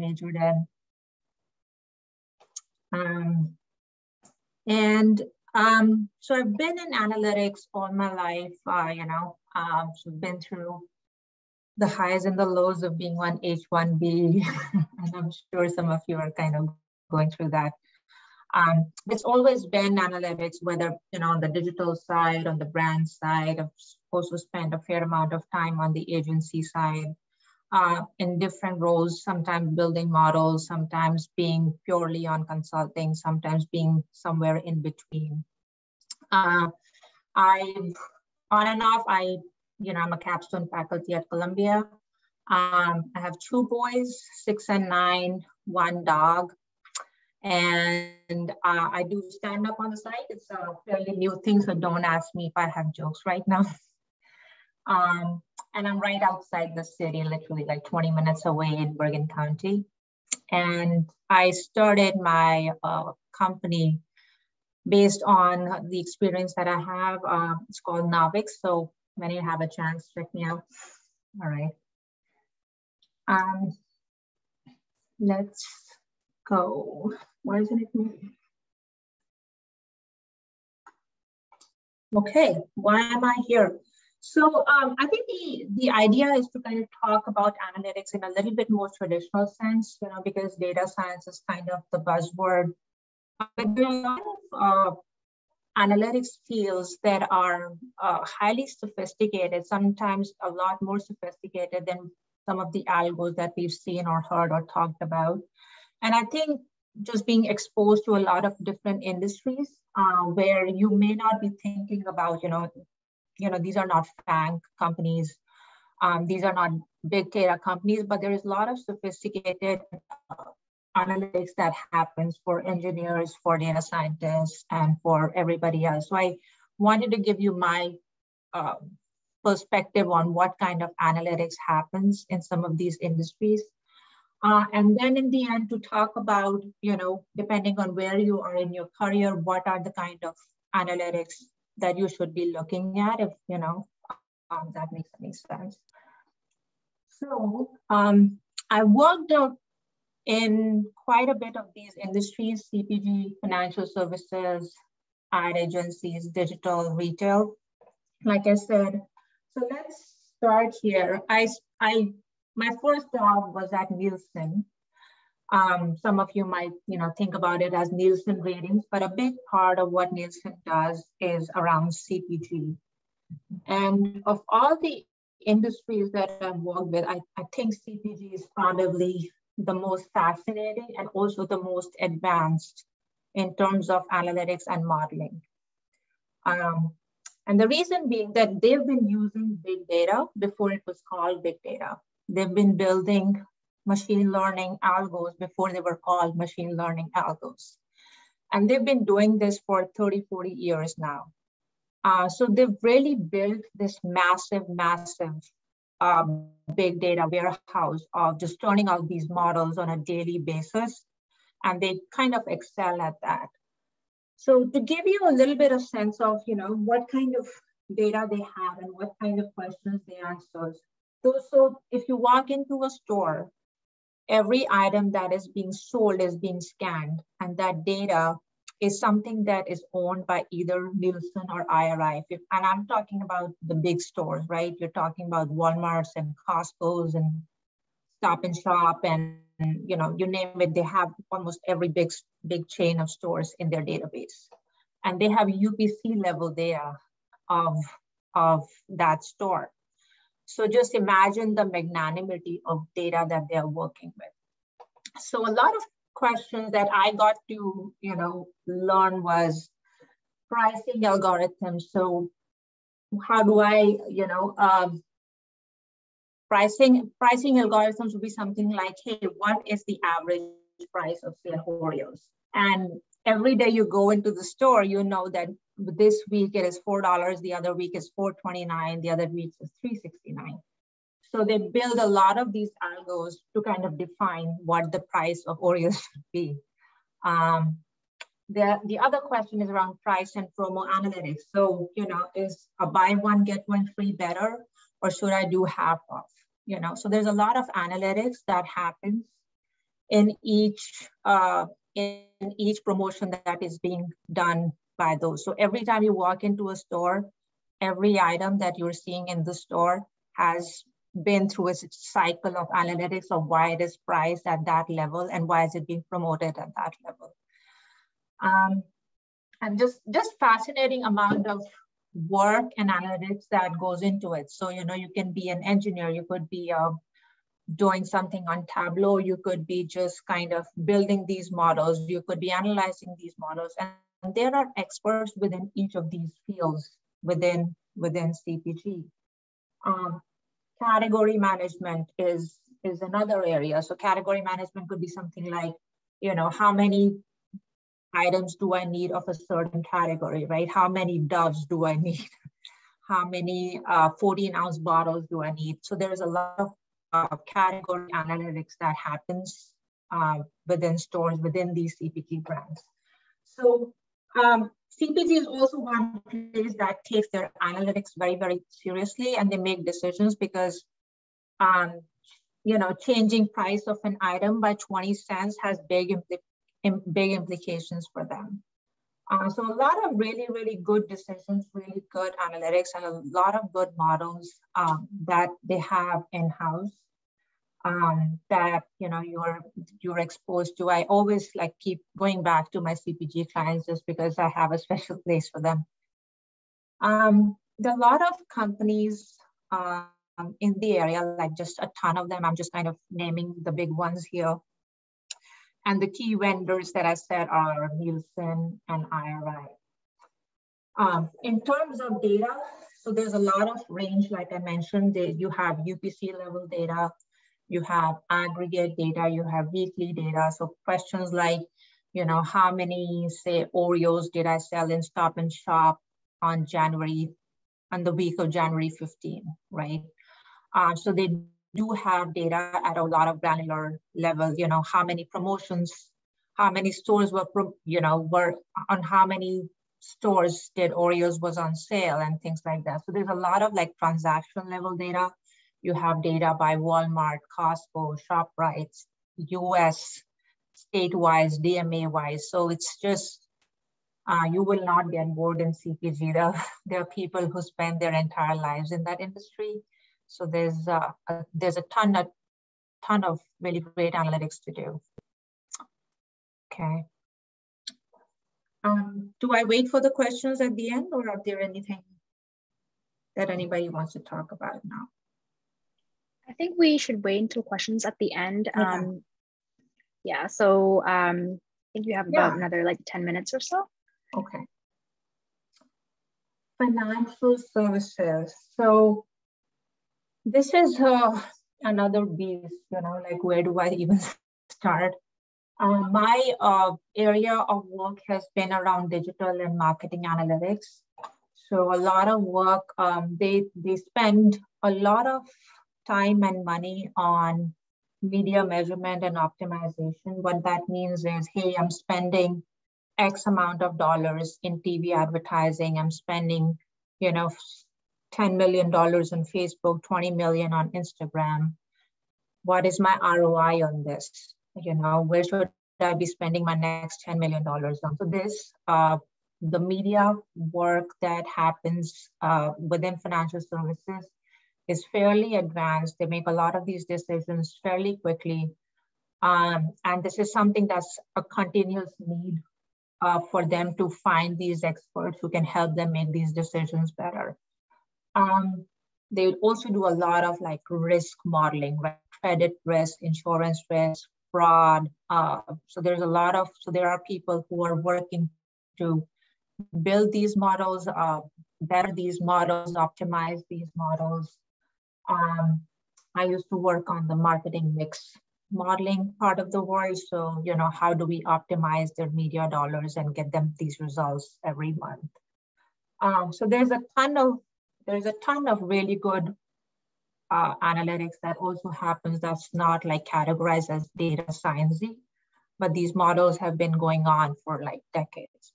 majored in. So I've been in analytics all my life, so been through the highs and the lows of being on H-1B, and I'm sure some of you are kind of going through that. It's always been analytics, whether on the digital side, on the brand side. I've also spent a fair amount of time on the agency side in different roles, sometimes building models, sometimes being purely on consulting, sometimes being somewhere in between. On and off, I'm a capstone faculty at Columbia. I have 2 boys, 6 and 9, 1 dog. And I do stand up on the side. It's a fairly new thing, so don't ask me if I have jokes right now. And I'm right outside the city, literally like 20 minutes away in Bergen County. And I started my company based on the experience that I have. It's called Navik. So when you have a chance, check me out. All right. Let's go. Why isn't it moving? Okay, why am I here? So I think the idea is to kind of talk about analytics in a little bit more traditional sense, because data science is kind of the buzzword. But there are a lot of analytics fields that are highly sophisticated, sometimes a lot more sophisticated than some of the algos that we've seen or heard or talked about. And I think just being exposed to a lot of different industries where you may not be thinking about, these are not FANG companies, these are not big data companies, but there is a lot of sophisticated analytics that happens for engineers, for data scientists, and for everybody else. So I wanted to give you my perspective on what kind of analytics happens in some of these industries. And then in the end, to talk about, depending on where you are in your career, what are the kind of analytics that you should be looking at, if, that makes any sense. So I worked out in quite a bit of these industries: CPG, financial services, ad agencies, digital, retail, like I said. So let's start here. My first job was at Nielsen. Some of you might, think about it as Nielsen ratings, but a big part of what Nielsen does is around CPG. And of all the industries that I've worked with, I think CPG is probably the most fascinating and also the most advanced in terms of analytics and modeling. And the reason being that they've been using big data before it was called big data. They've been building machine learning algos before they were called machine learning algos. And they've been doing this for 30, 40 years now. So they've really built this massive big data warehouse of just turning out these models on a daily basis. And they kind of excel at that. So to give you a little bit of sense of, what kind of data they have and what kind of questions they answer. So if you walk into a store, every item that is being sold is being scanned, and that data is something that is owned by either Nielsen or IRI. And I'm talking about the big stores, right? You're talking about Walmarts and Costco's and Stop and Shop, and you name it, they have almost every big chain of stores in their database. And they have UPC level data of that store. So just imagine the magnanimity of data that they're working with. So a lot of questions that I got to, learn was pricing algorithms. So how do I, pricing algorithms would be something like, hey, what is the average price of, say, Oreos? And every day you go into the store, you know that this week it is $4, the other week is $4.29, the other week is $3.69. So they build a lot of these algos to kind of define what the price of Oreos should be. The other question is around price and promo analytics. So, is a buy one, get one free better, or should I do half off? So there's a lot of analytics that happens in each promotion that is being done by those. So every time you walk into a store, every item that you're seeing in the store has been through a cycle of analytics of why it is priced at that level and why is it being promoted at that level. And just fascinating amount of work and analytics that goes into it. So, you know, you can be an engineer, you could be doing something on Tableau, you could be just kind of building these models, you could be analyzing these models, and there are experts within each of these fields within CPG. Category management is another area. So category management could be something like, you know, how many items do I need of a certain category, right? How many Doves do I need? How many 14-ounce bottles do I need? So there's a lot of category analytics that happens within stores, within these CPG brands. So CPG is also one place that takes their analytics very, very seriously, and they make decisions because, you know, changing price of an item by 20 cents has big implications for them. So a lot of really, really good decisions, really good analytics, and a lot of good models that they have in-house that, you know, you're exposed to. I always like keep going back to my CPG clients just because I have a special place for them. There are a lot of companies in the area, like just a ton of them. I'm just kind of naming the big ones here. And the key vendors that I said are Nielsen and IRI. In terms of data, so there's a lot of range, like I mentioned. You have UPC level data, you have aggregate data, you have weekly data. So questions like, you know, how many, say, Oreos did I sell in Stop and Shop on the week of January 15, right? So they do have data at a lot of granular level, you know, how many promotions, how many stores were on how many stores did Oreos was on sale and things like that. So there's a lot of like transaction level data. You have data by Walmart, Costco, ShopRite, US, state-wise, DMA-wise. So it's just, you will not get bored in CPG. There are people who spend their entire lives in that industry. So there's a ton of really great analytics to do. Okay. Do I wait for the questions at the end, or are there anything that anybody wants to talk about now? I think we should wait until questions at the end. Yeah. Yeah, so I think you have about another like 10 minutes or so. Okay. Financial services. So this is another beast, you know, like where do I even start? My area of work has been around digital and marketing analytics. So a lot of work, they spend a lot of time and money on media measurement and optimization. What that means is, hey, I'm spending X amount of dollars in TV advertising. I'm spending, you know, $10 million on Facebook, 20 million on Instagram. What is my ROI on this? You know, where should I be spending my next $10 million on? So this, the media work that happens within financial services is fairly advanced. They make a lot of these decisions fairly quickly. And this is something that's a continuous need for them to find these experts who can help them make these decisions better. They also do a lot of like risk modeling, right? Credit risk, insurance risk, fraud. So there are people who are working to build these models, better these models, optimize these models. I used to work on the marketing mix modeling part of the world. So, you know, how do we optimize their media dollars and get them these results every month? So there's a ton of really good analytics that also happens that's not like categorized as data sciencey, but these models have been going on for like decades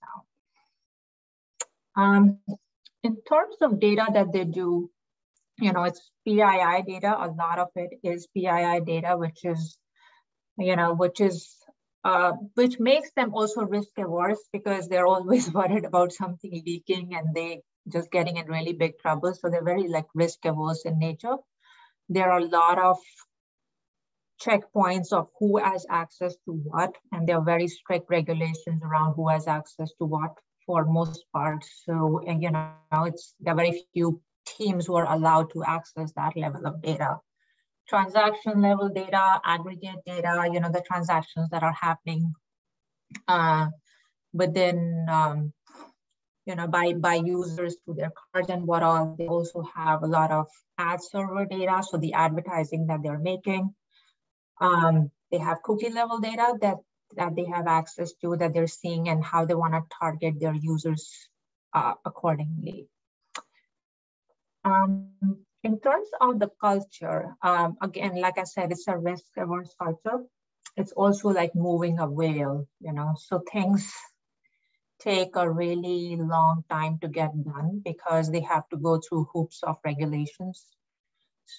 now. In terms of data that they do, you know, it's PII data. A lot of it is PII data, which is which makes them also risk averse because they're always worried about something leaking and they just getting in really big trouble. So they're very like risk averse in nature. There are a lot of checkpoints of who has access to what, and there are very strict regulations around who has access to what for most parts. So, and there are very few teams who are allowed to access that level of data. Transaction level data, aggregate data, the transactions that are happening within, by users to their cards and what all. They also have a lot of ad server data, so the advertising that they're making. They have cookie level data that they have access to, that they're seeing, and how they want to target their users accordingly. In terms of the culture, again, like I said, it's a risk-averse culture. It's also like moving a whale, so things take a really long time to get done because they have to go through hoops of regulations.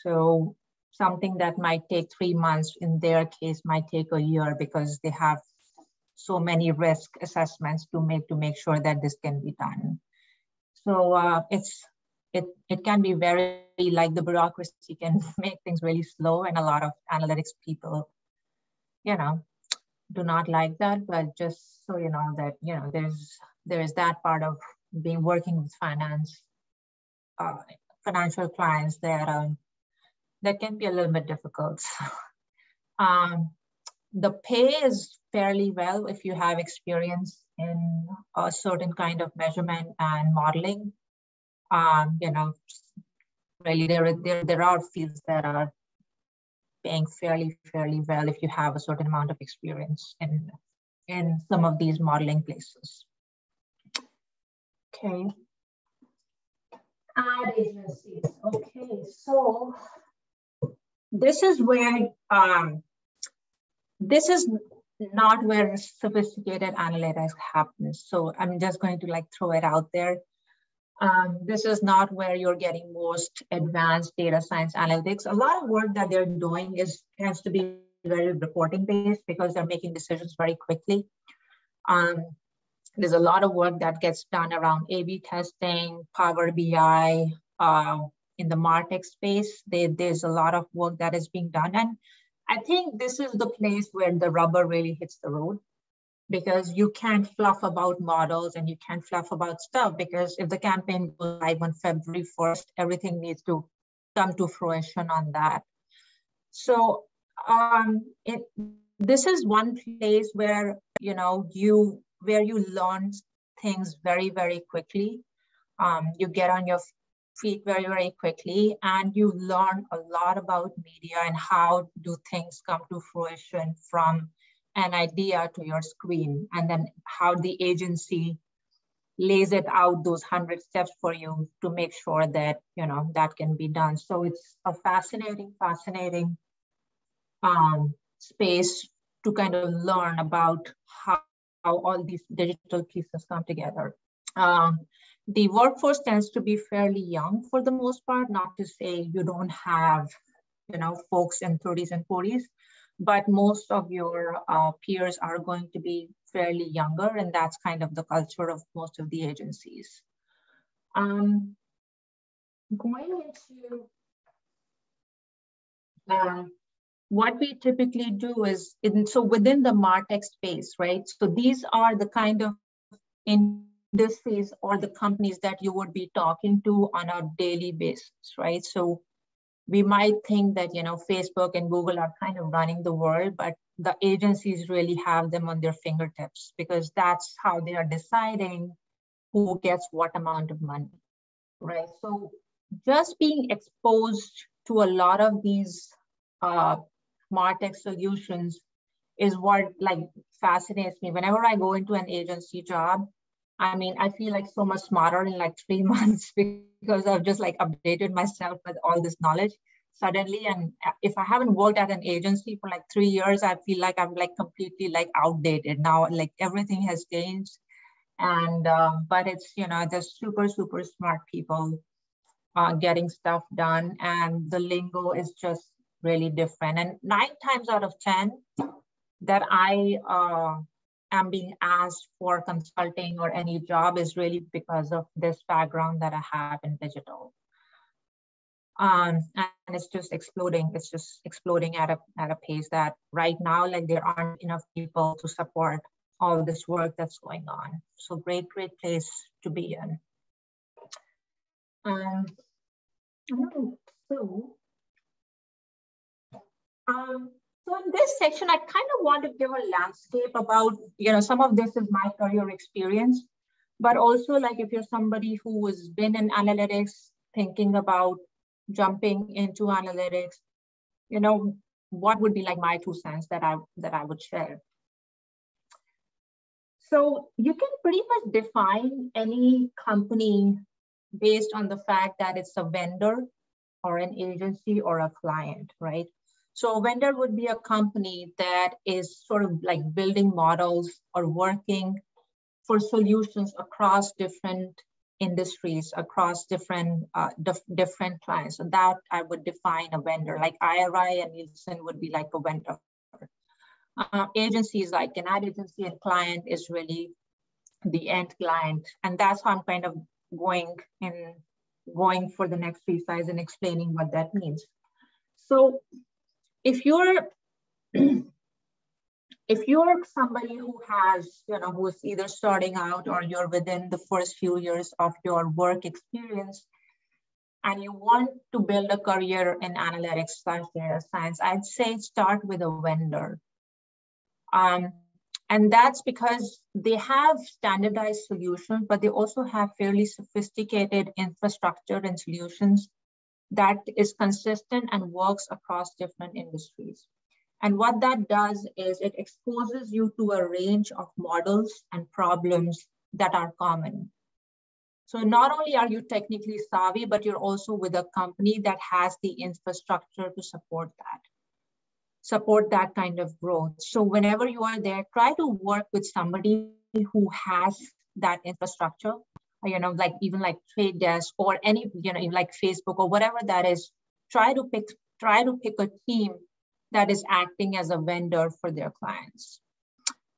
So something that might take 3 months, in their case, might take a year because they have so many risk assessments to make sure that this can be done. So it can be very, like, the bureaucracy can make things really slow, and a lot of analytics people, do not like that. But just so you know that, there's that part of working with financial clients that can be a little bit difficult. The pay is fairly well if you have experience in a certain kind of measurement and modeling. Really there are fields that are paying fairly well if you have a certain amount of experience in some of these modeling places. Okay. Ad agencies. Okay, so this is where this is not where sophisticated analytics happens. So I'm just going to throw it out there. This is not where you're getting most advanced data science analytics. A lot of work that they're doing tends to be very reporting based because they're making decisions very quickly. There's a lot of work that gets done around A/B testing, Power BI, in the MarTech space. There's a lot of work that is being done. And I think this is the place where the rubber really hits the road, because you can't fluff about models and you can't fluff about stuff, because if the campaign goes live on February 1st, everything needs to come to fruition on that. So this is one place where, where you learn things very, very quickly. You get on your feet very, very quickly, and you learn a lot about media and how do things come to fruition from an idea to your screen, and then how the agency lays it out, those 100 steps for you to make sure that, that can be done. So it's a fascinating space to kind of learn about how all these digital pieces come together. The workforce tends to be fairly young for the most part, not to say you don't have, folks in 30s and 40s, but most of your peers are going to be fairly younger, and that's kind of the culture of most of the agencies. Going into what we typically do is, so within the MarTech space, right? So these are the kind of industries or the companies that you would be talking to on a daily basis, right? So we might think that, Facebook and Google are kind of running the world, but the agencies really have them on their fingertips, because that's how they are deciding who gets what amount of money, right? So just being exposed to a lot of these MarTech solutions is what fascinates me. Whenever I go into an agency job, I mean, I feel so much smarter in 3 months because I've just updated myself with all this knowledge suddenly. And if I haven't worked at an agency for 3 years, I feel like I'm completely outdated now. Everything has changed. And but it's, just super, super smart people getting stuff done, and the lingo is just really different. And 9 times out of 10, that I am being asked for consulting or any job is really because of this background that I have in digital. And it's just exploding. It's just exploding at a pace that right now, like, there aren't enough people to support all this work that's going on. So great place to be in. So in this section, I kind of want to give a landscape about, some of this is my career experience, but also, like, if you're somebody who has been in analytics, thinking about jumping into analytics, what would be like my 2 cents that I would share. So you can pretty much define any company based on the fact that it's a vendor or an agency or a client, right? So a vendor would be a company that is sort of like building models or working for solutions across different industries, across different clients. So that I would define a vendor. Like IRI and Nielsen would be like a vendor. Agencies like an ad agency and client is really the end client. And that's how I'm kind of going for the next 3 slides and explaining what that means. So if you're somebody who has, who's either starting out or you're within the first few years of your work experience and you want to build a career in analytics / data science, I'd say start with a vendor. And that's because they have standardized solutions, but they also have fairly sophisticated infrastructure and solutions that is consistent and works across different industries. And what that does is it exposes you to a range of models and problems that are common. So not only are you technically savvy, but you're also with a company that has the infrastructure to support that kind of growth. So whenever you are there, try to work with somebody who has that infrastructure, like even like Trade Desk or any, like Facebook or whatever that is. Try to pick a team that is acting as a vendor for their clients.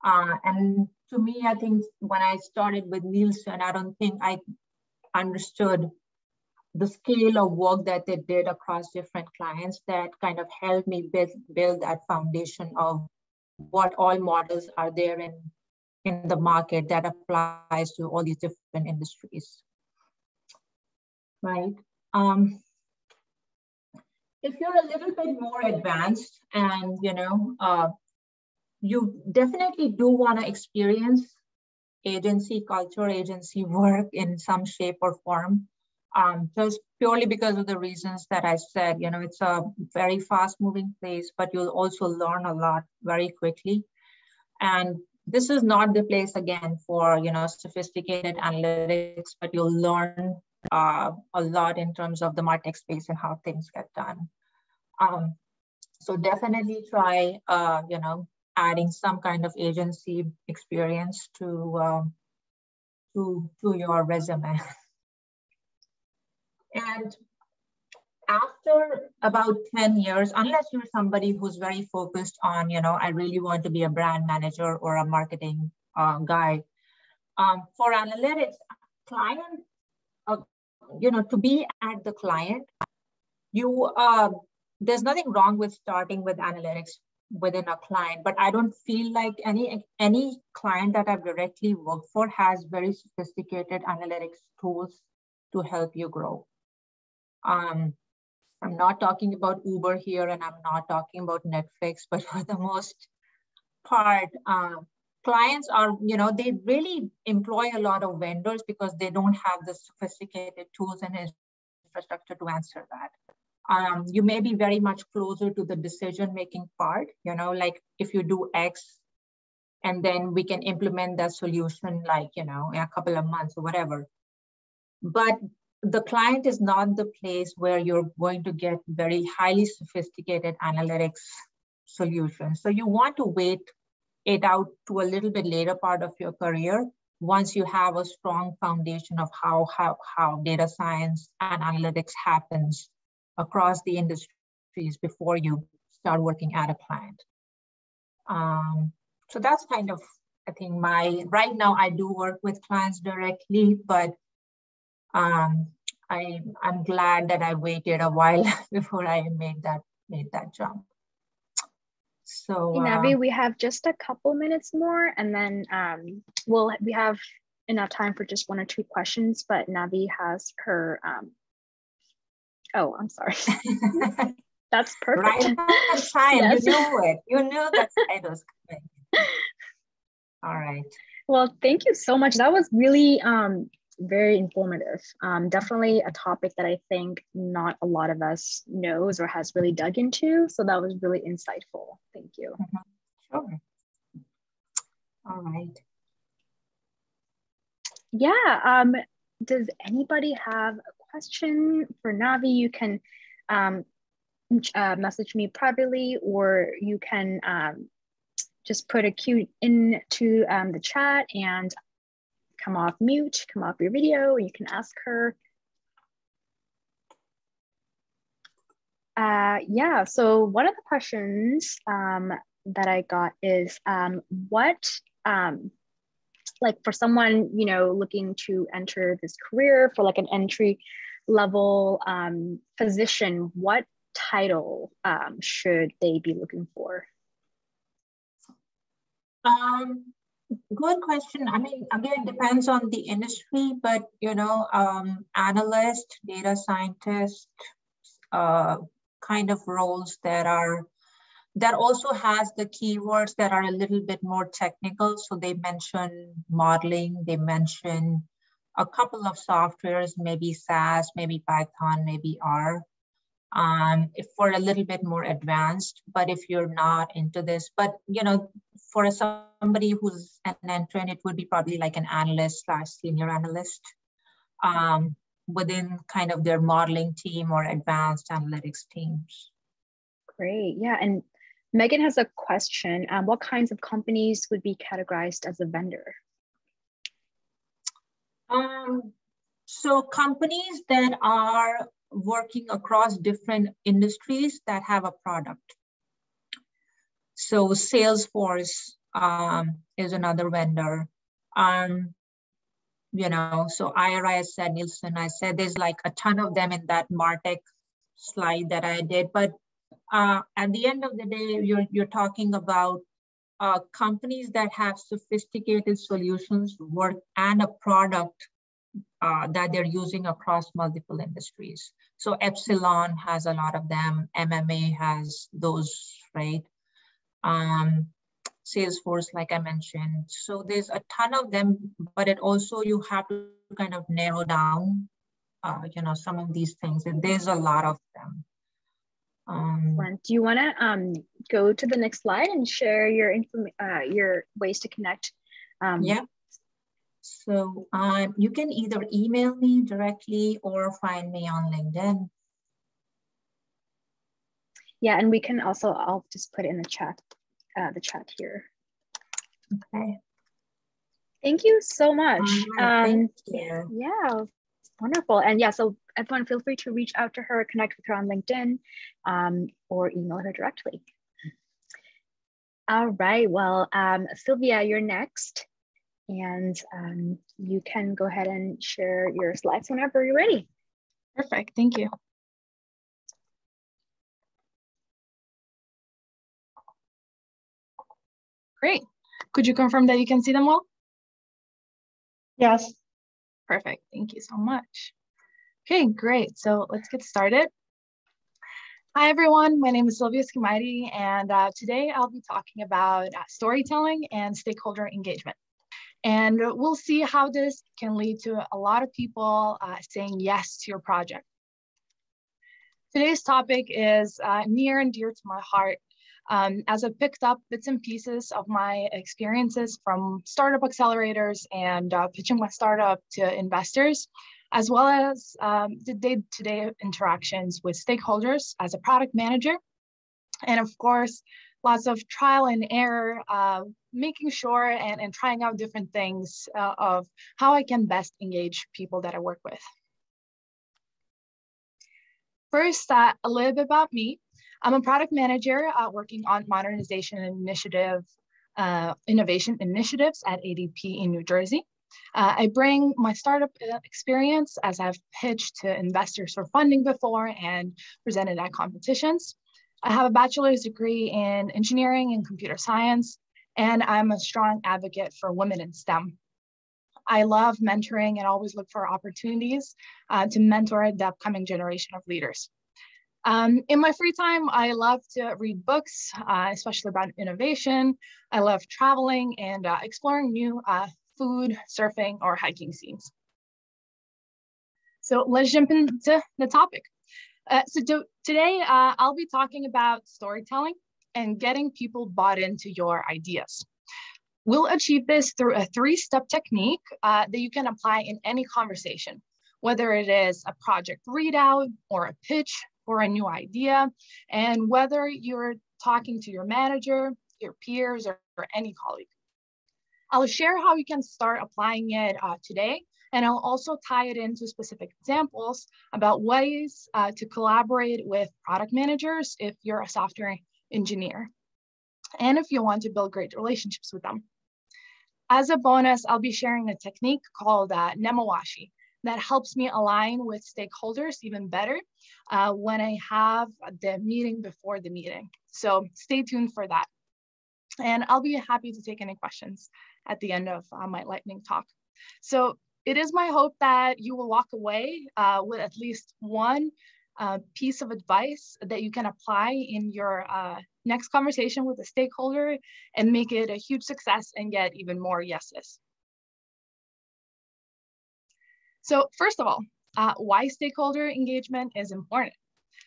And to me, I think when I started with Nielsen, I don't think I understood the scale of work that they did across different clients that kind of helped me build that foundation of what all models are there in the market that applies to all these different industries, right? If you're a little bit more advanced and, you definitely do want to experience agency culture, agency work in some shape or form, just purely because of the reasons that I said. It's a very fast moving place, but you'll also learn a lot very quickly. And this is not the place again for, sophisticated analytics, but you'll learn a lot in terms of the MarTech space and how things get done. So definitely try, adding some kind of agency experience to your resume. And after about 10 years, unless you're somebody who's very focused on, I really want to be a brand manager or a marketing guy, for analytics, client, to be at the client, there's nothing wrong with starting with analytics within a client, but I don't feel like any client that I've directly worked for has very sophisticated analytics tools to help you grow. I'm not talking about Uber here, and I'm not talking about Netflix, but for the most part, clients are, they really employ a lot of vendors because they don't have the sophisticated tools and infrastructure to answer that. You may be very much closer to the decision-making part, like if you do X, and then we can implement that solution like, in a couple of months or whatever. But the client is not the place where you're going to get very highly sophisticated analytics solutions. So you want to wait it out to a little bit later part of your career once you have a strong foundation of how data science and analytics happens across the industries before you start working at a client. So that's kind of, I think right now I do work with clients directly, but I'm glad that I waited a while before I made that jump. So Navi, we have just a couple minutes more, and then we have enough time for just 1 or 2 questions, but Navi has her oh, I'm sorry. That's perfect. Right on time. Yes. You knew it. You knew that I was coming. All right. Well, thank you so much. That was really very informative. Definitely a topic that I think not a lot of us knows or has really dug into. So that was really insightful. Thank you. Sure. All right. Yeah. Does anybody have a question for Navi? You can message me privately, or you can just put a cue into the chat and come off mute, come off your video, and you can ask her. Yeah, so one of the questions that I got is what, like for someone, you know, looking to enter this career for like an entry level position, what title should they be looking for? Good question. I mean, again, it depends on the industry, but you know, analyst, data scientist, kind of roles that also has the keywords that are a little bit more technical. So they mention modeling, they mention a couple of softwares, maybe SAS, maybe Python, maybe R. If for a little bit more advanced, but if you're not into this, but you know, for somebody who's an entrant, it would be probably like an analyst / senior analyst within kind of their modeling team or advanced analytics teams. Great, yeah. And Megan has a question. What kinds of companies would be categorized as a vendor? So companies that are working across different industries that have a product. So Salesforce is another vendor. You know, so IRI, I said, Nielsen, I said, there's like a ton of them in that MarTech slide that I did. But at the end of the day, you're talking about companies that have sophisticated solutions, work, and a product that they're using across multiple industries. So Epsilon has a lot of them. MMA has those, right? Salesforce, like I mentioned. So there's a ton of them, but it also, you have to kind of narrow down, you know, some of these things. And there's a lot of them. Do you want to go to the next slide and share your ways to connect? Yeah. So you can either email me directly or find me on LinkedIn. Yeah, and we can also, I'll just put it in the chat here. Okay. Thank you so much. Thank you. Yeah, wonderful. And yeah, so everyone feel free to reach out to her, connect with her on LinkedIn, or email her directly. All right, well, Silvija, you're next. And you can go ahead and share your slides whenever you're ready. Perfect, thank you. Great. Could you confirm that you can see them well? Yes. Perfect, thank you so much. Okay, great, so let's get started. Hi everyone, my name is Silvija Skemaite, and today I'll be talking about storytelling and stakeholder engagement. And we'll see how this can lead to a lot of people saying yes to your project. Today's topic is near and dear to my heart, as I picked up bits and pieces of my experiences from startup accelerators and pitching my startup to investors, as well as the day-to-day interactions with stakeholders as a product manager. And of course, lots of trial and error, making sure and trying out different things of how I can best engage people that I work with. First, a little bit about me. I'm a product manager working on modernization innovation initiatives at ADP in New Jersey. I bring my startup experience as I've pitched to investors for funding before and presented at competitions. I have a bachelor's degree in engineering and computer science, and I'm a strong advocate for women in STEM. I love mentoring and always look for opportunities to mentor the upcoming generation of leaders. In my free time, I love to read books, especially about innovation. I love traveling and exploring new food, surfing, or hiking scenes. So let's jump into the topic. Today, I'll be talking about storytelling and getting people bought into your ideas. We'll achieve this through a 3-step technique that you can apply in any conversation, whether it is a project readout or a pitch for a new idea, and whether you're talking to your manager, your peers, or any colleague. I'll share how you can start applying it today, and I'll also tie it into specific examples about ways to collaborate with product managers if you're a software engineer, and if you want to build great relationships with them. As a bonus, I'll be sharing a technique called Nemawashi that helps me align with stakeholders even better when I have the meeting before the meeting. So stay tuned for that. And I'll be happy to take any questions at the end of my lightning talk. So it is my hope that you will walk away with at least one piece of advice that you can apply in your next conversation with a stakeholder and make it a huge success and get even more yeses. So first of all, why stakeholder engagement is important.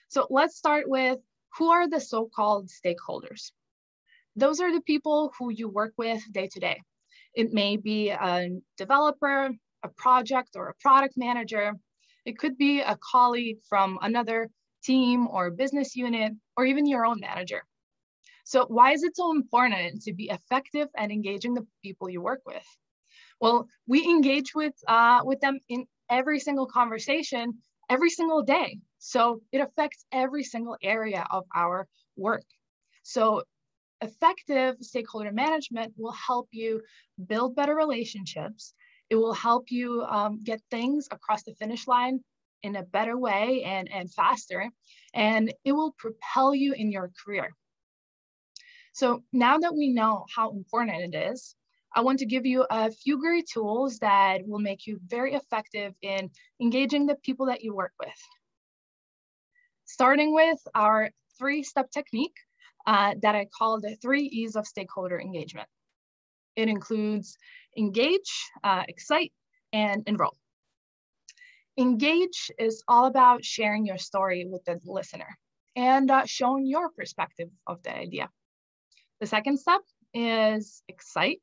So let's start with who are the so-called stakeholders? Those are the people who you work with day to day. It may be a developer, a project or a product manager. It could be a colleague from another team or business unit, or even your own manager. So why is it so important to be effective at engaging the people you work with? Well, we engage with them in every single conversation, every single day. So it affects every single area of our work. So effective stakeholder management will help you build better relationships. It will help you get things across the finish line in a better way and faster, and it will propel you in your career. So now that we know how important it is, I want to give you a few great tools that will make you very effective in engaging the people that you work with. Starting with our 3-step technique that I call the 3 E's of stakeholder engagement. It includes engage, excite, and enroll. Engage is all about sharing your story with the listener and showing your perspective of the idea. The second step is excite,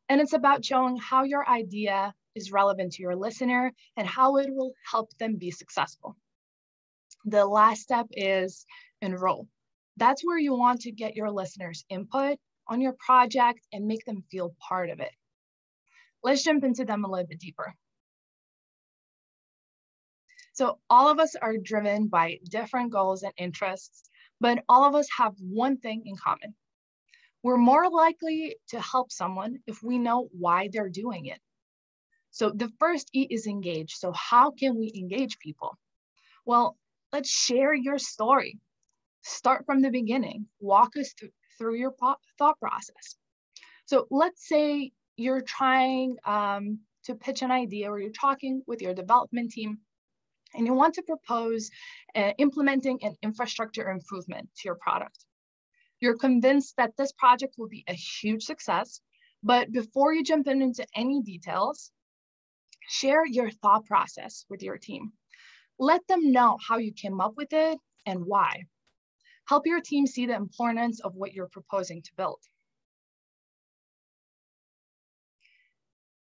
and it's about showing how your idea is relevant to your listener and how it will help them be successful. The last step is enroll. That's where you want to get your listeners' input on your project and make them feel part of it. Let's jump into them a little bit deeper. So all of us are driven by different goals and interests, but all of us have one thing in common. We're more likely to help someone if we know why they're doing it. So the first E is engage. So how can we engage people? Well, let's share your story. Start from the beginning. Walk us through your thought process. So let's say you're trying to pitch an idea, or you're talking with your development team and you want to propose implementing an infrastructure improvement to your product. You're convinced that this project will be a huge success, but before you jump into any details, share your thought process with your team. Let them know how you came up with it and why. Help your team see the importance of what you're proposing to build.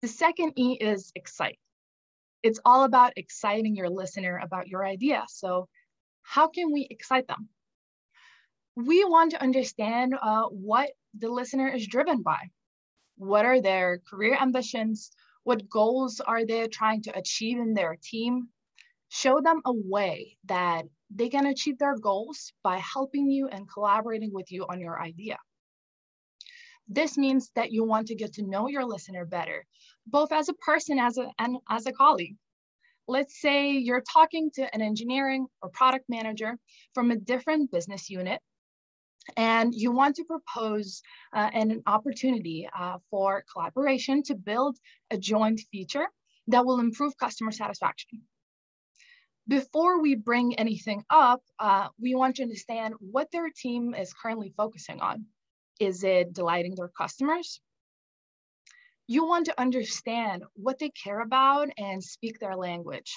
The second E is excite. It's all about exciting your listener about your idea. So how can we excite them? We want to understand what the listener is driven by. What are their career ambitions? What goals are they trying to achieve in their team? Show them a way that they can achieve their goals by helping you and collaborating with you on your idea. This means that you want to get to know your listener better, both as a person and as a colleague. Let's say you're talking to an engineering or product manager from a different business unit, and you want to propose an opportunity for collaboration to build a joint feature that will improve customer satisfaction. Before we bring anything up, we want to understand what their team is currently focusing on. Is it delighting their customers? You want to understand what they care about and speak their language.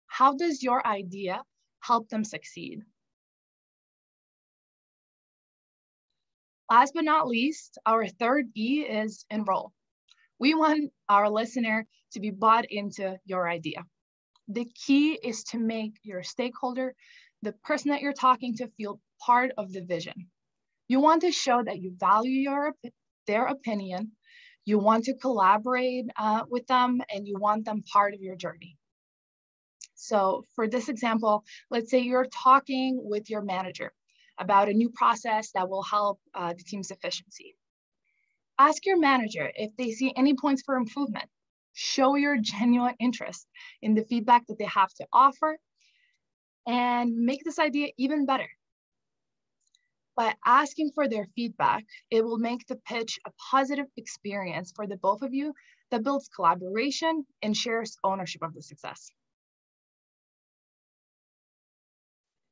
How does your idea help them succeed? Last but not least, our third E is enroll. We want our listener to be bought into your idea. The key is to make your stakeholder, the person that you're talking to, feel part of the vision. You want to show that you value their opinion, you want to collaborate with them, and you want them part of your journey. So for this example, let's say you're talking with your manager about a new process that will help the team's efficiency. Ask your manager if they see any points for improvement. Show your genuine interest in the feedback that they have to offer and make this idea even better. By asking for their feedback, it will make the pitch a positive experience for the both of you that builds collaboration and shares ownership of the success.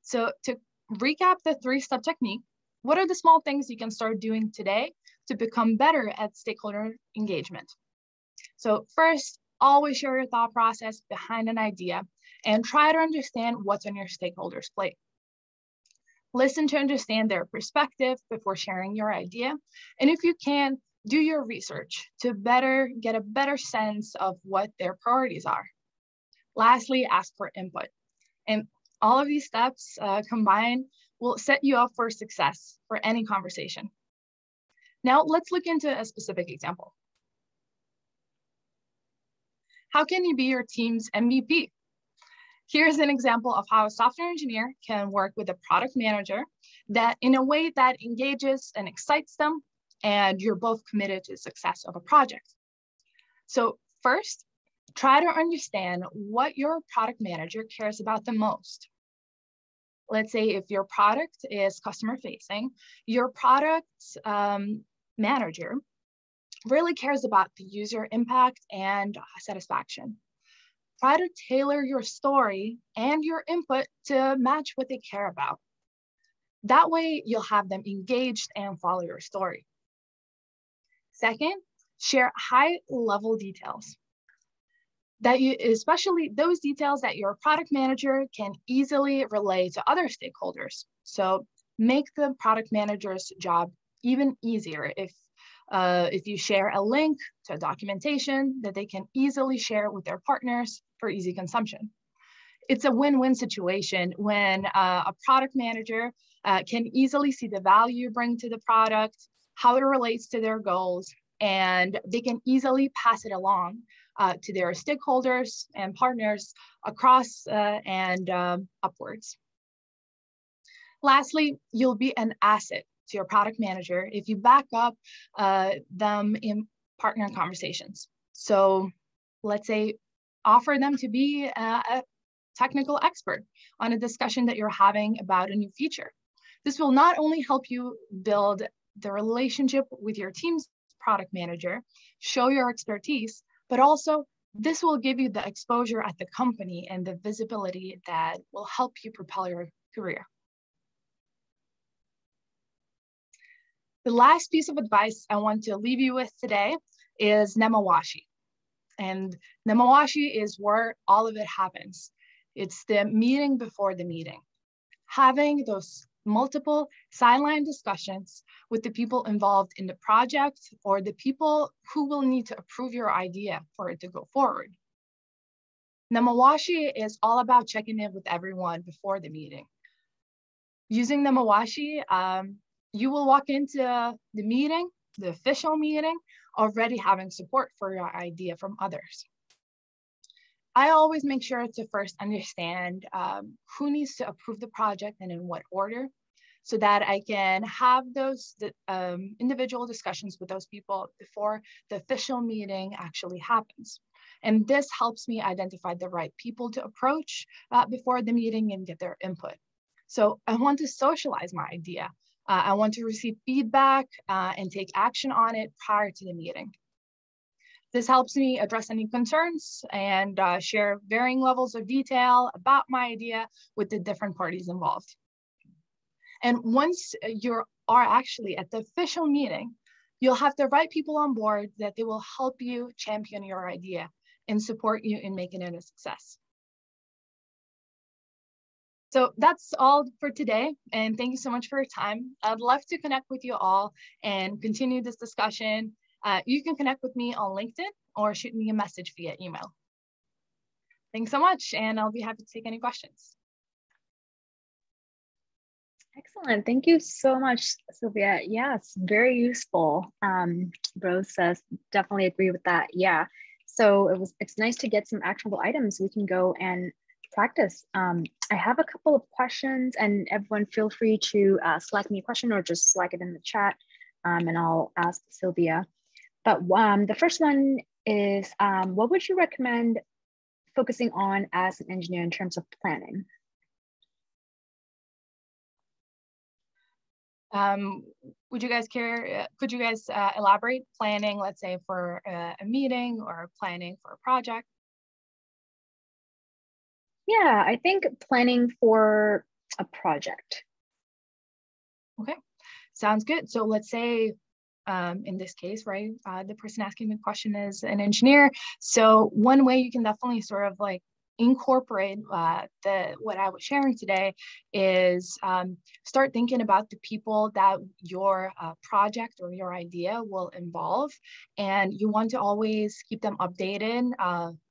So to recap the three-step technique, what are the small things you can start doing today to become better at stakeholder engagement? So first, always share your thought process behind an idea and try to understand what's on your stakeholders' plate. Listen to understand their perspective before sharing your idea. And if you can, do your research to get a better sense of what their priorities are. Lastly, ask for input. And all of these steps combined will set you up for success for any conversation. Now let's look into a specific example. How can you be your team's MVP? Here's an example of how a software engineer can work with a product manager that in a way that engages and excites them, and you're both committed to the success of a project. So first, try to understand what your product manager cares about the most. Let's say if your product is customer facing, your product manager really cares about the user impact and satisfaction. Try to tailor your story and your input to match what they care about. That way, you'll have them engaged and follow your story. Second, share high-level details. Especially those details that your product manager can easily relay to other stakeholders. So make the product manager's job even easier if you share a link to documentation that they can easily share with their partners for easy consumption. It's a win-win situation when a product manager can easily see the value you bring to the product, how it relates to their goals, and they can easily pass it along to their stakeholders and partners across and upwards. Lastly, you'll be an asset to your product manager if you back up them in partner conversations. So let's say offer them to be a technical expert on a discussion that you're having about a new feature. This will not only help you build the relationship with your team's product manager, show your expertise, but also this will give you the exposure at the company and the visibility that will help you propel your career. The last piece of advice I want to leave you with today is Nemawashi. And Nemawashi is where all of it happens. It's the meeting before the meeting. Having those multiple sideline discussions with the people involved in the project or the people who will need to approve your idea for it to go forward. Nemawashi is all about checking in with everyone before the meeting. Using Nemawashi, you will walk into the meeting, the official meeting, already having support for your idea from others. I always make sure to first understand who needs to approve the project and in what order, so that I can have those individual discussions with those people before the official meeting actually happens. And this helps me identify the right people to approach before the meeting and get their input. So I want to socialize my idea. I want to receive feedback and take action on it prior to the meeting. This helps me address any concerns and share varying levels of detail about my idea with the different parties involved. And once you are actually at the official meeting, you'll have the right people on board that they will help you champion your idea and support you in making it a success. So that's all for today. And thank you so much for your time. I'd love to connect with you all and continue this discussion. You can connect with me on LinkedIn or shoot me a message via email. Thanks so much, and I'll be happy to take any questions. Excellent. Thank you so much, Silvia. Yeah, it's very useful. Rose says, definitely agree with that. Yeah. So it's nice to get some actionable items we can go and practice. I have a couple of questions, and everyone feel free to Slack me a question or just Slack it in the chat, and I'll ask Silvia. But the first one is, what would you recommend focusing on as an engineer in terms of planning? Would you guys care, could you guys elaborate planning, let's say for a meeting or planning for a project? Yeah, I think planning for a project. Okay, sounds good. So let's say in this case, right, the person asking the question is an engineer. So one way you can definitely sort of like incorporate what I was sharing today is start thinking about the people that your project or your idea will involve, and you want to always keep them updated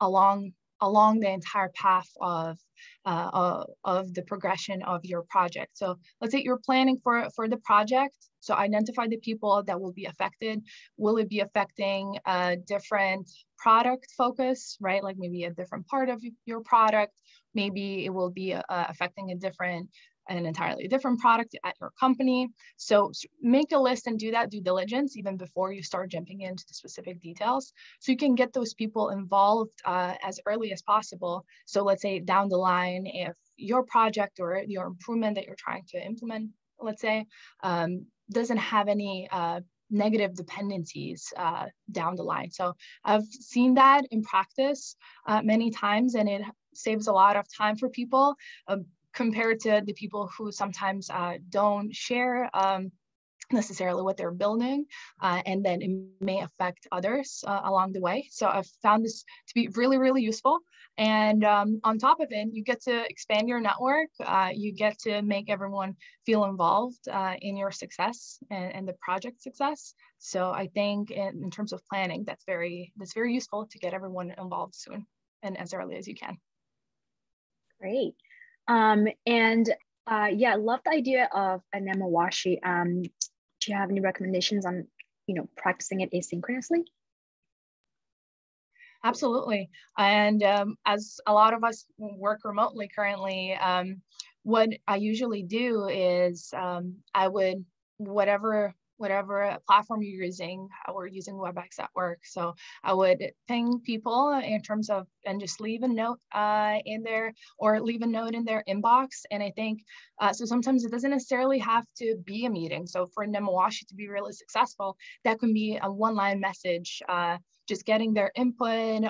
along the entire path of the progression of your project. So let's say you're planning for the project. So identify the people that will be affected. Will it be affecting a different product focus, right? Like maybe a different part of your product. Maybe it will be affecting an entirely different product at your company. So make a list and do that due diligence even before you start jumping into the specific details, so you can get those people involved as early as possible. So let's say down the line, if your project or your improvement that you're trying to implement, let's say, doesn't have any negative dependencies down the line. So I've seen that in practice many times, and it saves a lot of time for people compared to the people who sometimes don't share necessarily what they're building, and then it may affect others along the way. So I've found this to be really, really useful. And on top of it, you get to expand your network. You get to make everyone feel involved in your success and the project success. So I think in terms of planning, that's very useful to get everyone involved soon and as early as you can. Great. Yeah, I love the idea of a Nemawashi. Do you have any recommendations on, practicing it asynchronously? Absolutely. And as a lot of us work remotely currently, what I usually do is I would, whatever platform you're using, we're using WebEx at work. So I would ping people in terms of, and just leave a note in there, or leave a note in their inbox. And I think, so sometimes it doesn't necessarily have to be a meeting. So for Nemawashi to be really successful, that can be a one-line message, just getting their input,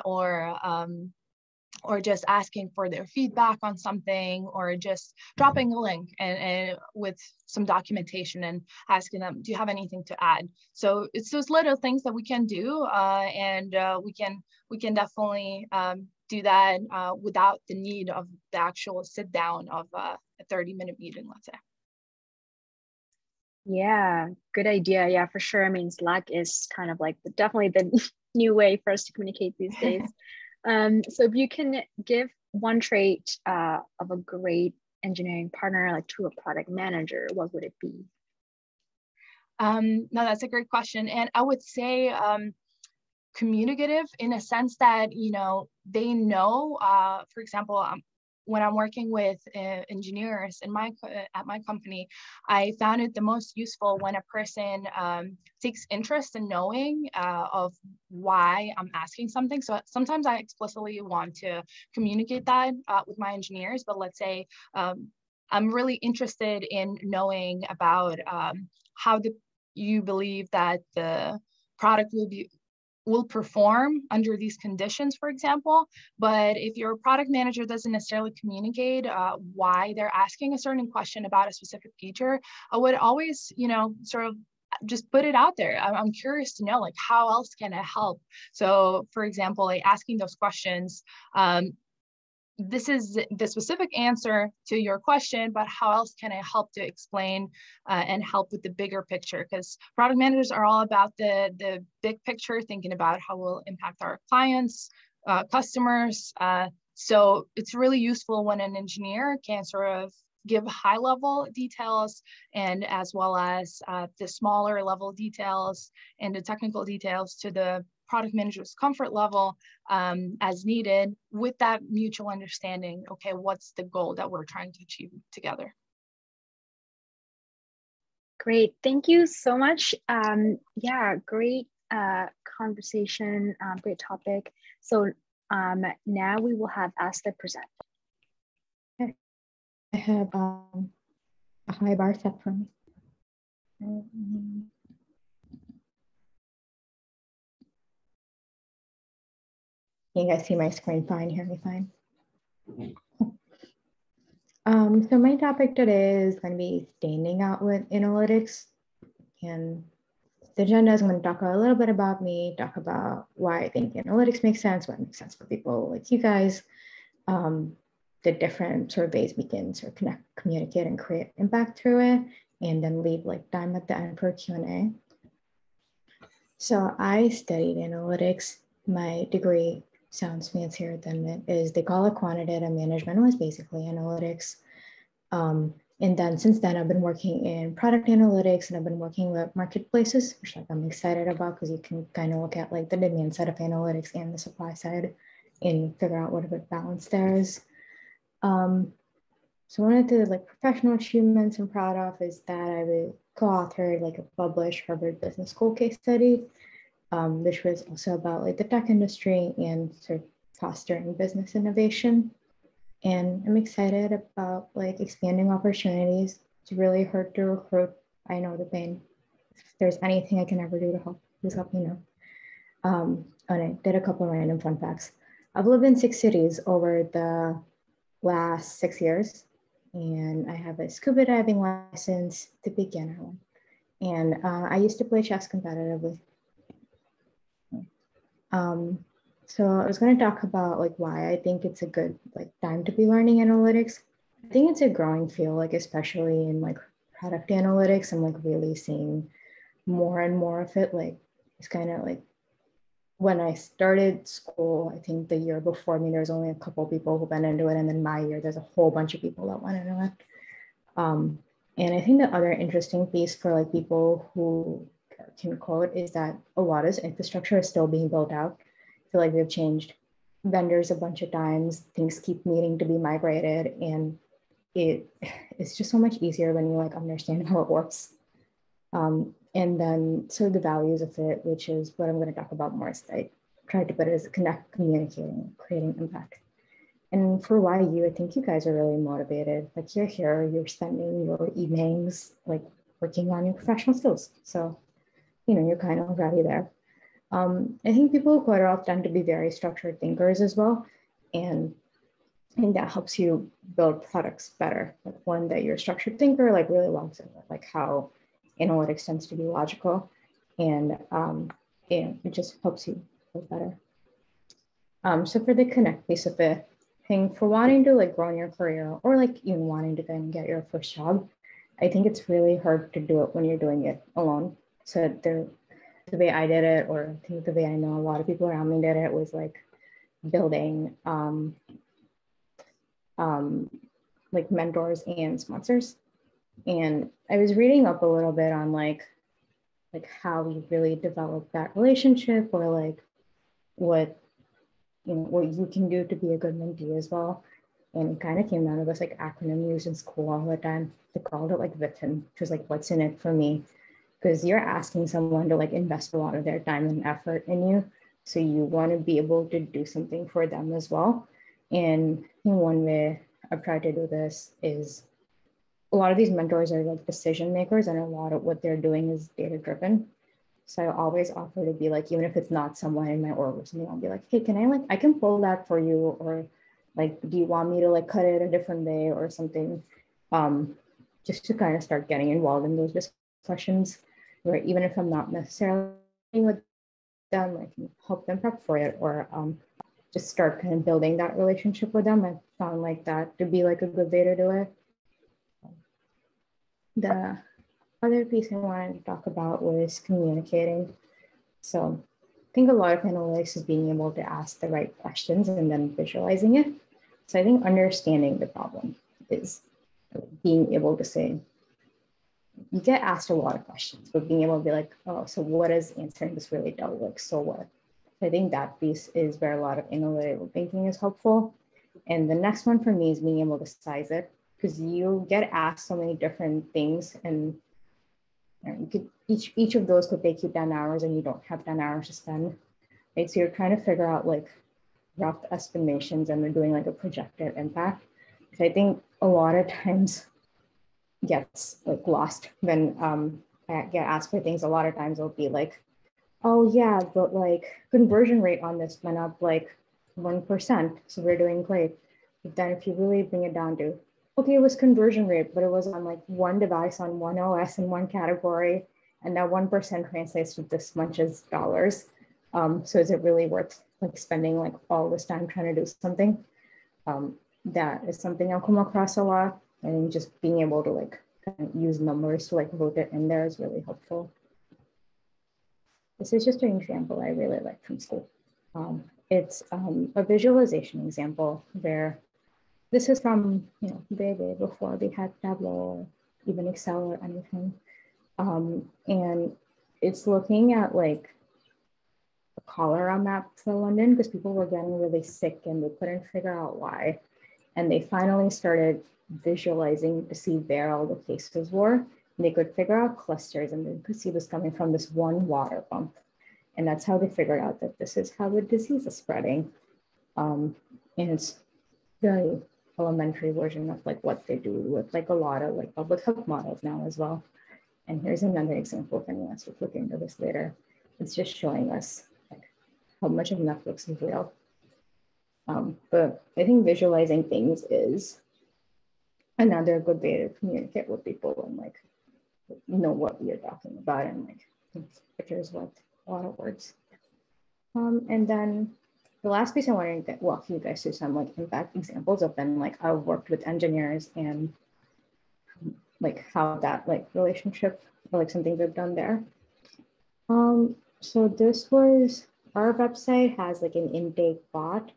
or just asking for their feedback on something, or just dropping a link and with some documentation and asking them, do you have anything to add? So it's those little things that we can do, and we can definitely do that without the need of the actual sit down of a 30-minute meeting, let's say. Yeah, good idea. Yeah, for sure. I mean, Slack is kind of like definitely the new way for us to communicate these days. So if you can give one trait of a great engineering partner, like to a product manager, what would it be? No, that's a great question. And I would say communicative in a sense that, you know, they know, for example, when I'm working with engineers in at my company, I found it the most useful when a person takes interest in knowing of why I'm asking something. So sometimes I explicitly want to communicate that with my engineers, but let's say I'm really interested in knowing about how you believe that the product will perform under these conditions, for example. But if your product manager doesn't necessarily communicate why they're asking a certain question about a specific feature, I would always, you know, sort of just put it out there. I'm curious to know, like, how else can I help? So for example, like asking those questions, this is the specific answer to your question, but how else can I help to explain and help with the bigger picture? Because product managers are all about the big picture, thinking about how we'll impact our clients, customers. So it's really useful when an engineer can sort of give high level details, and as well as the smaller level details and the technical details to the product manager's comfort level as needed, with that mutual understanding. Okay, what's the goal that we're trying to achieve together? Great, thank you so much. Yeah, great conversation, great topic. So now we will have Aastha present. I have a high bar set for me. You guys see my screen fine, hear me fine? So my topic today is going to be standing out with analytics. And the agenda is going to talk a little bit about me, talk about why I think analytics makes sense, why it makes sense for people like you guys, the different sort of ways we can sort of connect, communicate, and create impact through it, and then leave like time at the end for Q&A. So I studied analytics. My degree sounds fancier than it is. They call it quantitative management. It was basically analytics. And then since then, I've been working in product analytics, and I've been working with marketplaces, which like I'm excited about because you can kind of look at like the demand side of analytics and the supply side and figure out what a good balance there is. So one of the like professional achievements I'm proud of is that I co-authored like a published Harvard Business School case study, which was also about like the tech industry and sort of fostering business innovation. And I'm excited about like expanding opportunities. It's really hard to recruit. I know the pain. If there's anything I can ever do to help, please let me know. And I did a couple of random fun facts. I've lived in 6 cities over the last 6 years, and I have a scuba diving license, the beginner one. And I used to play chess competitively. So I was going to talk about like why I think it's a good like time to be learning analytics. I think it's a growing field, like especially in like product analytics. I'm like really seeing more and more of it. Like it's kind of like when I started school, I think the year before me, there's only a couple of people who went into it. And then my year, there's a whole bunch of people that went into it. And I think the other interesting piece for like people who can code is that a lot of infrastructure is still being built out. I feel like we've changed vendors a bunch of times. Things keep needing to be migrated, and it's just so much easier when you like understand how it works. And then so the values of it, which is what I'm going to talk about more, is I tried to put it as connect, communicating, creating impact. And for YU, I think you guys are really motivated. Like you're here, you're spending your evenings like working on your professional skills. So, you know, you're kind of already there. I think people who code off tend to be very structured thinkers as well. And I think that helps you build products better. Like one that you're a structured thinker, like really logs in with like how analytics tends to be logical, and it just helps you feel better. So for the connect piece of it, I think for wanting to like grow in your career or like even wanting to then get your first job, I think it's really hard to do it when you're doing it alone. So the way I did it, or I think the way I know a lot of people around me did it, was like building like mentors and sponsors. And I was reading up a little bit on like how we really develop that relationship, or like what you can do to be a good mentee as well. And it kind of came down to this like acronym used in school all the time. They called it like VITIN, which was like, what's in it for me? Because you're asking someone to like invest a lot of their time and effort in you. So you want to be able to do something for them as well. And one way I've tried to do this is a lot of these mentors are like decision makers, and a lot of what they're doing is data driven. So I always offer to be like, even if it's not someone in my org or something, I'll be like, hey, I can pull that for you, or like, do you want me to like cut it a different way or something? Just to kind of start getting involved in those discussions, where even if I'm not necessarily with them, I can help them prep for it, or just start kind of building that relationship with them. I found like that to be like a good way to do it. The other piece I wanted to talk about was communicating. So I think a lot of analytics is being able to ask the right questions and then visualizing it. So I think understanding the problem is being able to say, you get asked a lot of questions, but being able to be like, oh, so what is answering this really do? Like, so what? So I think that piece is where a lot of analytical thinking is helpful. And the next one for me is being able to size it, because you get asked so many different things, and you could each of those could take you 10 hours and you don't have 10 hours to spend, right? So you're trying to figure out like rough estimations, and they're doing like a projected impact. So I think a lot of times gets like lost when I get asked for things. A lot of times it'll be like, oh yeah, but like conversion rate on this went up like 1%, so we're doing great. But then if you really bring it down to, okay, it was conversion rate, but it was on like one device on one OS in one category, and that 1% translates to this much as dollars. So is it really worth like spending like all this time trying to do something? That is something I'll come across a lot, and just being able to like kind of use numbers to like load it in there is really helpful. This is just an example I really like from school. It's a visualization example where this is from, way before they had Tableau or even Excel or anything. And it's looking at like a cholera map for London, because people were getting really sick and they couldn't figure out why. And they finally started visualizing to see where all the cases were. And they could figure out clusters, and they could see this coming from this one water pump. And that's how they figured out that this is how the disease is spreading. And it's very elementary version of like what they do with like a lot of like public health models now as well. And here's another example if anyone wants to look into this later. It's just showing us like how much of Netflix is real. But I think visualizing things is another good way to communicate with people and like know what you're talking about, and like pictures with a lot of words. And then the last piece I wanted to walk you guys through some like impact examples of them. Like I've worked with engineers and like how that like relationship or like something they've done there. So this was, our website has like an intake bot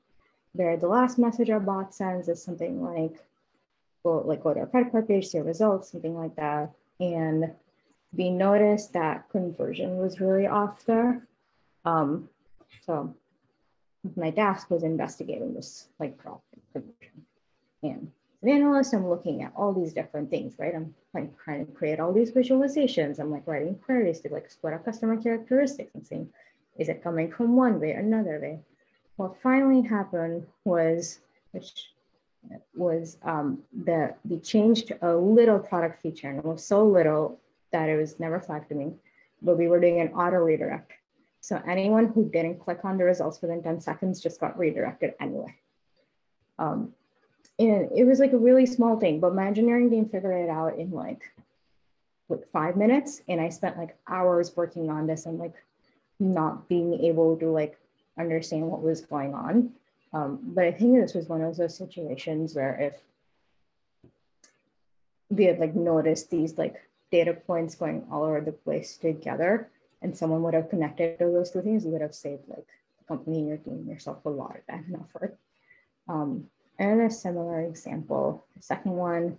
where the last message our bot sends is something like, go to our credit card page, see your results, something like that. And we noticed that conversion was really off there. So my task was investigating this like drop in conversion. And as an analyst, I'm looking at all these different things, right? I'm trying to create all these visualizations. I'm like writing queries to like split up customer characteristics and seeing, is it coming from one way or another way? What finally happened was, that we changed a little product feature, and it was so little that it was never flagged to me, but we were doing an auto redirect. So anyone who didn't click on the results within 10 seconds just got redirected anyway. And it was like a really small thing, but my engineering team figured it out in like 5 minutes. And I spent like hours working on this and like not being able to like understand what was going on. But I think this was one of those situations where if we had like noticed these like data points going all over the place together, and someone would have connected to those two things, you would have saved like the company and your team, yourself a lot of time and effort. And a similar example, the second one,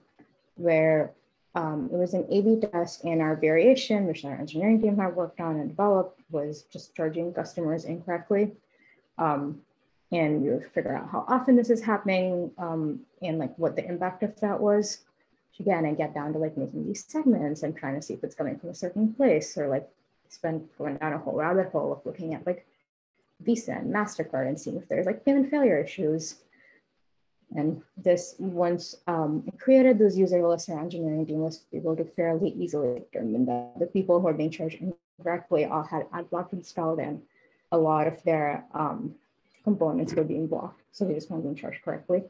where it was an A/B test, and our variation, which our engineering team had worked on and developed, was just charging customers incorrectly. And you figure out how often this is happening and like what the impact of that was. Again, I get down to like making these segments and trying to see if it's coming from a certain place, or like going down a whole rabbit hole of looking at like Visa and MasterCard and seeing if there's like payment failure issues. And this, once it created those user lists, our engineering team was able to fairly easily determine that the people who are being charged incorrectly all had ad block installed, and a lot of their components were being blocked. So they just weren't being charged correctly.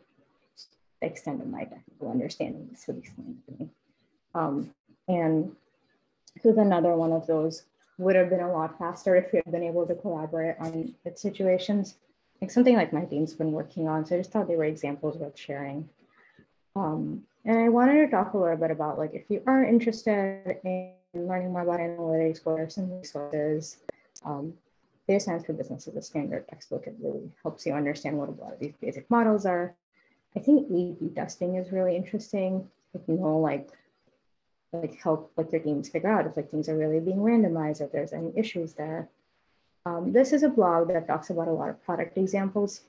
Just the extent of my technical understanding is really something. And so another one of those would have been a lot faster if we had been able to collaborate on its situations. Like something like my team's been working on. So I just thought they were examples worth sharing. And I wanted to talk a little bit about like, if you are interested in learning more about analytics, what are some resources? Data Science for Business is a standard textbook. It really helps you understand what a lot of these basic models are. I think A/B testing is really interesting. If you know, like help like your teams figure out if like things are really being randomized, if there's any issues there. This is a blog that talks about a lot of product examples.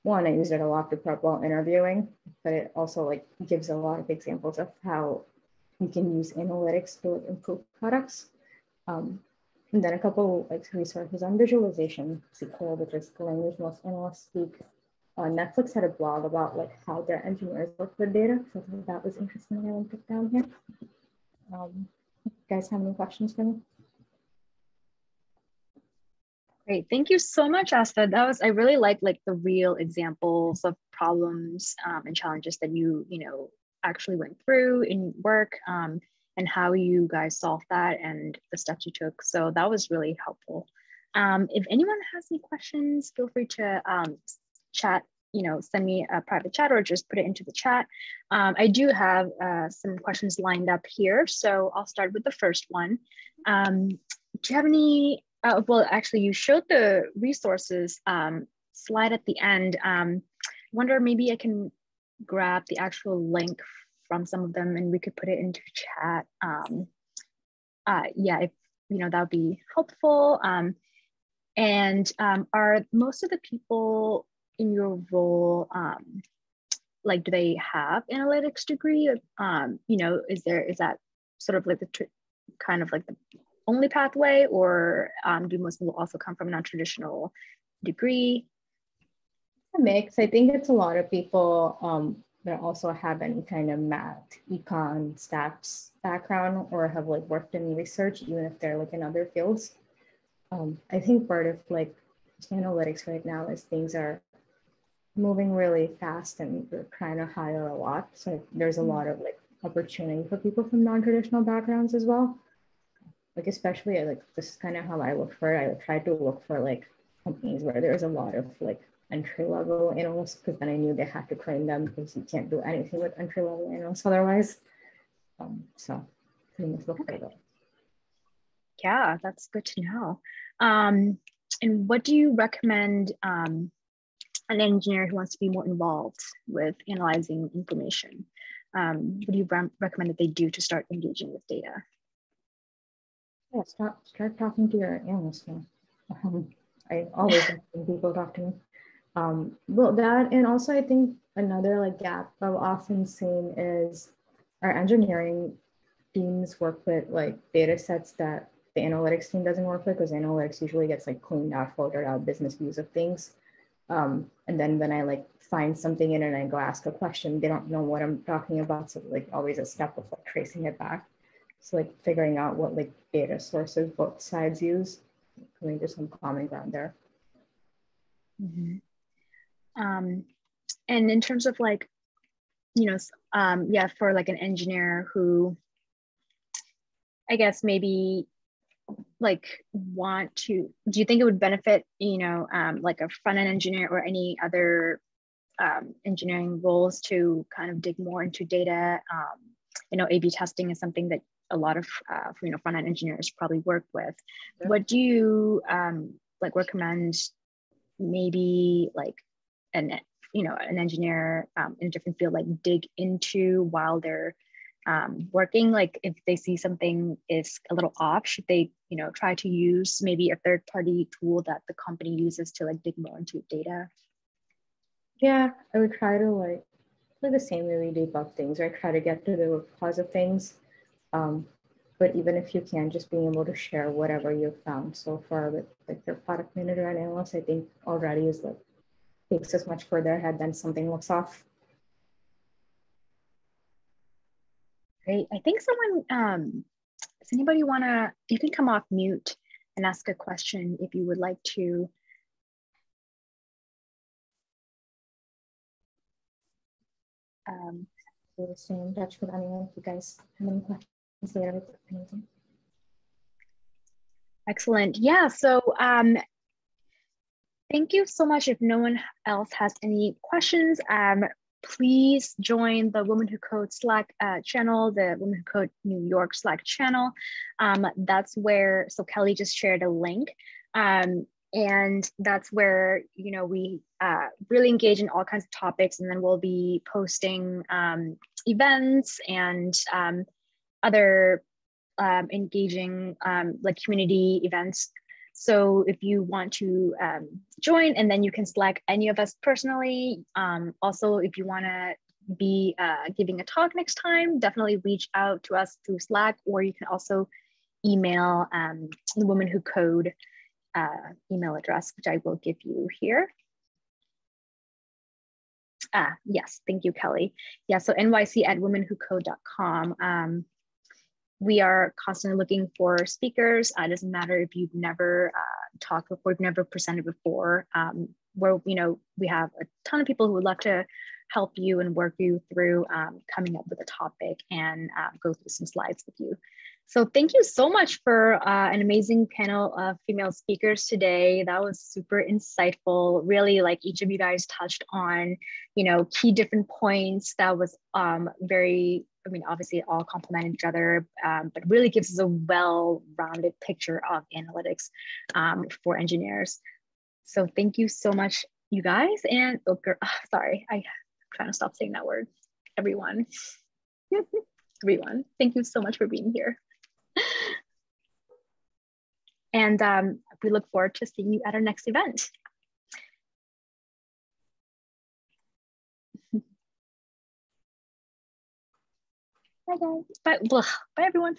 One, I use it a lot to prep while interviewing, but it also like gives a lot of examples of how you can use analytics to improve products. And then a couple like resources on visualization, SQL, which is the language most analysts speak. Netflix had a blog about like how their engineers work with data. So I thought that was interesting. I linked it down here. You guys have any questions for me? Great, thank you so much, Aastha. I really like the real examples of problems and challenges that you actually went through in work and how you guys solved that and the steps you took. So that was really helpful. If anyone has any questions, feel free to chat, send me a private chat or just put it into the chat. I do have some questions lined up here. So I'll start with the first one. Do you have any, well, actually you showed the resources slide at the end. Wonder maybe I can grab the actual link from some of them and we could put it into chat. Yeah, if that would be helpful. And are most of the people in your role, like, do they have analytics degree? Is that sort of like the kind of like the only pathway, or do most people also come from a non-traditional degree? A mix. I think it's a lot of people that also have any kind of math, econ, stats background, or have like worked in research, even if they're like in other fields. I think part of like analytics right now is things are moving really fast and we're trying to hire a lot. So there's a lot of like opportunity for people from non-traditional backgrounds as well. Like especially like this is kind of how I look for it. I tried to look for like companies where there's a lot of like entry-level analysts, because then I knew they had to train them because you can't do anything with entry-level analysts otherwise. So pretty much look for that. Yeah, that's good to know. And what do you recommend an engineer who wants to be more involved with analyzing information? What do you recommend that they do to start engaging with data? Yeah, start talking to your analyst now. I always when people talk to me. Well, that, and also I think another like gap I've often seen is our engineering teams work with like data sets that the analytics team doesn't work with, because analytics usually gets like cleaned out, filtered out business views of things. And then when I like find something in it and I go ask a question, they don't know what I'm talking about. So like always a step of like tracing it back. So like figuring out what like data sources both sides use, coming to some common ground there. Mm-hmm. And in terms of like, yeah, for like an engineer who I guess maybe like do you think it would benefit, like a front-end engineer or any other engineering roles to kind of dig more into data? A/B testing is something that a lot of front-end engineers probably work with. Yeah. What do you like recommend maybe like an engineer in a different field like dig into while they're working? Like if they see something is a little off, should they, you know, try to use maybe a third-party tool that the company uses to like dig more into data? Yeah, I would try to like the same way we debug things, right? Try to get to the root cause of things. But even if you can, just being able to share whatever you've found so far with like your product manager and analyst, I think already is like takes us much further ahead than something looks off. Great. I think someone, does anybody wanna, you can come off mute and ask a question if you would like to. We'll stay in touch with anyone if you guys have any questions later. Excellent. Yeah, so thank you so much. If no one else has any questions, please join the Women Who Code Slack channel, the Women Who Code New York Slack channel. That's where, so Kelly just shared a link. And that's where, you know, we really engage in all kinds of topics, and then we'll be posting events and other engaging like community events. So if you want to join, and then you can select any of us personally. Also, if you want to be giving a talk next time, definitely reach out to us through Slack, or you can also email the Women Who Code email address, which I will give you here. Yes, thank you, Kelly. Yeah, so nyc@womenwhocode.com. We are constantly looking for speakers. It doesn't matter if you've never talked before, you've never presented before. Where, you know, we have a ton of people who would love to help you and work you through coming up with a topic and go through some slides with you. So thank you so much for an amazing panel of female speakers today. That was super insightful. Really, like each of you guys touched on, you know, key different points. That was very, I mean, obviously all complement each other, but really gives us a well-rounded picture of analytics for engineers. So thank you so much, you guys. And sorry, I'm trying to stop saying that word. Everyone, everyone, thank you so much for being here. And we look forward to seeing you at our next event. Bye guys. Bye, bye everyone.